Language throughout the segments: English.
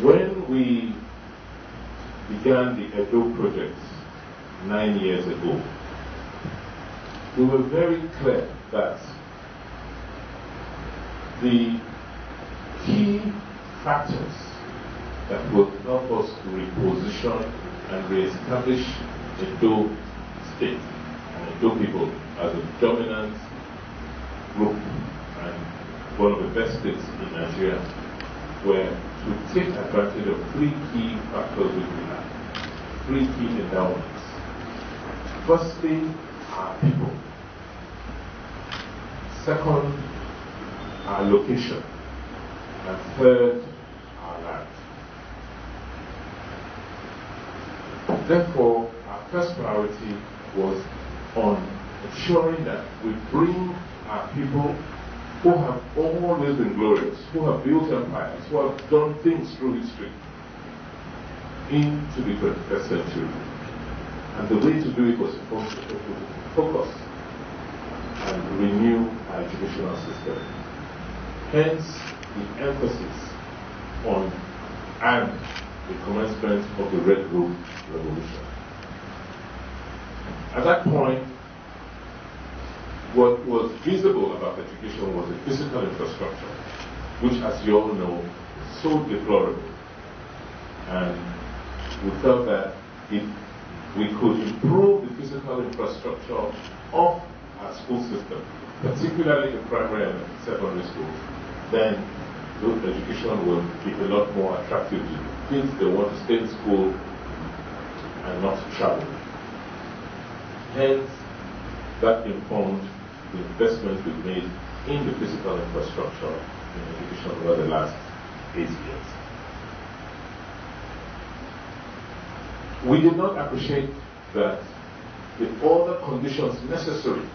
When we began the Edo project 9 years ago, we were very clear that the key factors that will help us to reposition and re-establish Edo state and Edo people as a dominant group and one of the best states in Nigeria were to take advantage of three key factors which we have, three key endowments. Firstly, our people. Second, our location. And third, our land. Therefore, our first priority was on ensuring that we bring our people who have always been glorious, who have built empires, who have done things through history into the 21st century. And the way to do it was to focus and renew our educational system. Hence, the emphasis on and the commencement of the Red Roof Revolution. At that point, what was visible about education was the physical infrastructure, which, as you all know, is so deplorable. And we felt that if we could improve the physical infrastructure of our school system, particularly the primary and secondary schools, then education will be a lot more attractive to kids. They want to stay in school and not travel. Hence, that informed the investments we've made in the physical infrastructure in education over the last 8 years. We did not appreciate that the other conditions necessary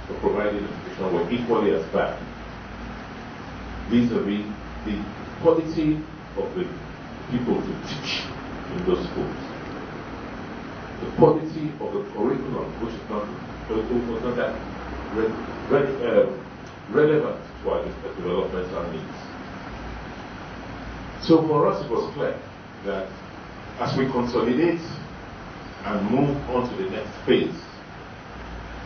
for providing education were equally as bad, vis-a-vis the quality of the people to teach in those schools, the quality of the curriculum, which is not that relevant to our developmental needs. So for us, it was clear that as we consolidate and move on to the next phase,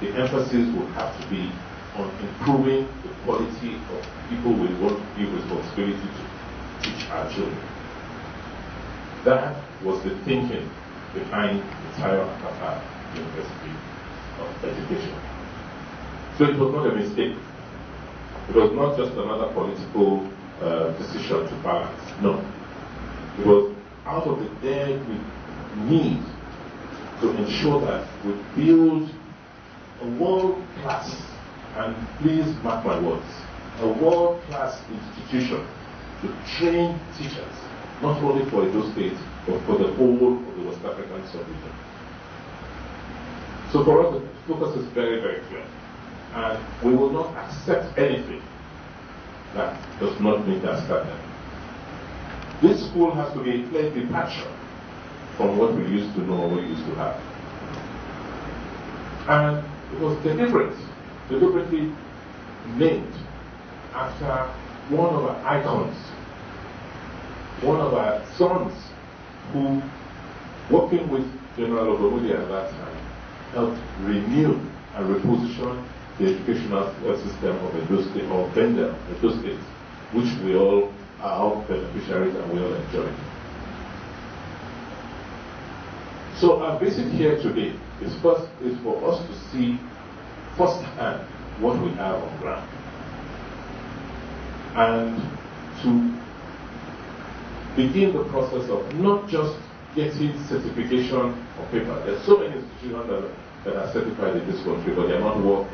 the emphasis will have to be on improving the quality of people we want to give responsibility to teach our children. That was the thinking behind the Tayo Akata University of Education. So it was not a mistake. It was not just another political decision to balance. No. It was out of the dead need to ensure that we build a world-class, and please mark my words, a world-class institution to train teachers, not only for Edo State, but for the whole of the West African sub-region. So for us, the focus is very, very clear. And we will not accept anything that does not meet that standard. This school has to be a clear departure from what we used to know or what we used to have. And it was deliberately named after one of our icons, one of our sons who, working with General Obamudi at that time, helped renew and reposition the educational system of Edo State, or Bendel, Edo State, which we all are beneficiaries and we all enjoy. So our visit here today is for us to see firsthand what we have on ground, and to begin the process of not just getting certification on paper. There are so many institutions that are certified in this country, but they are not worth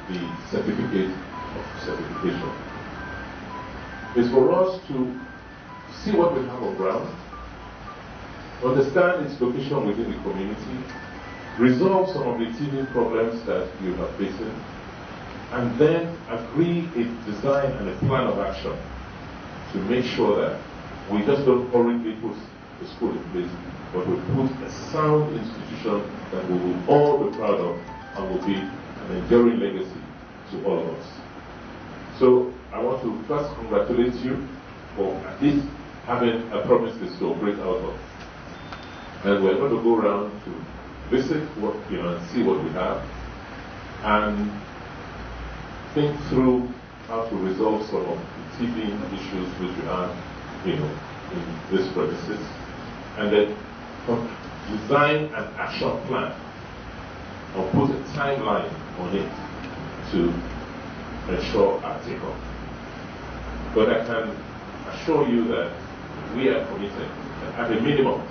the certificate of certification. It's for us to see what we have on ground, understand its location within the community, resolve some of the teething problems that you are facing, and then agree a design and a plan of action to make sure that we just don't hurriedly put the school in place, but we put a sound institution that we will all be proud of and will be an enduring legacy to all of us. So I want to first congratulate you for at least having a premises to operate out of. And we're going to go around to visit what, and see what we have, and think through how to resolve some of the teething issues which we have, in this premises, and then design an action plan or put a timeline on it to ensure our takeoff. But I can assure you that we are committed, that at a minimum,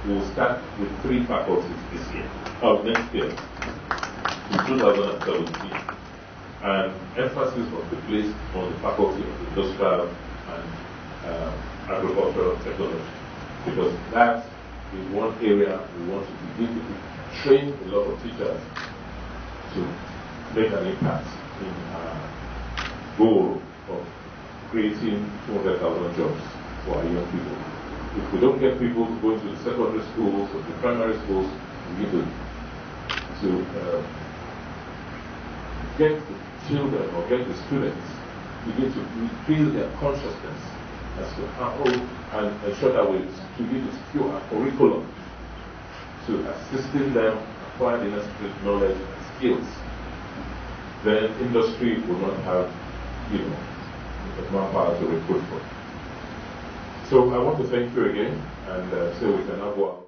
we will start with 3 faculties this year, or next year, in 2017. And emphasis must be placed on the faculty of industrial and agricultural technology, because that is one area we want to begin to train a lot of teachers to make an impact in our goal of creating 200,000 jobs for our young people. If we don't get people to go into the secondary schools or the primary schools, we need to get the children or get the students, begin to increase their consciousness as to how, and ensure that we begin to secure a curriculum to assisting them acquire the necessary knowledge and skills. Then industry will not have, the manpower to recruit for. So I want to thank you again, and say we can now go out.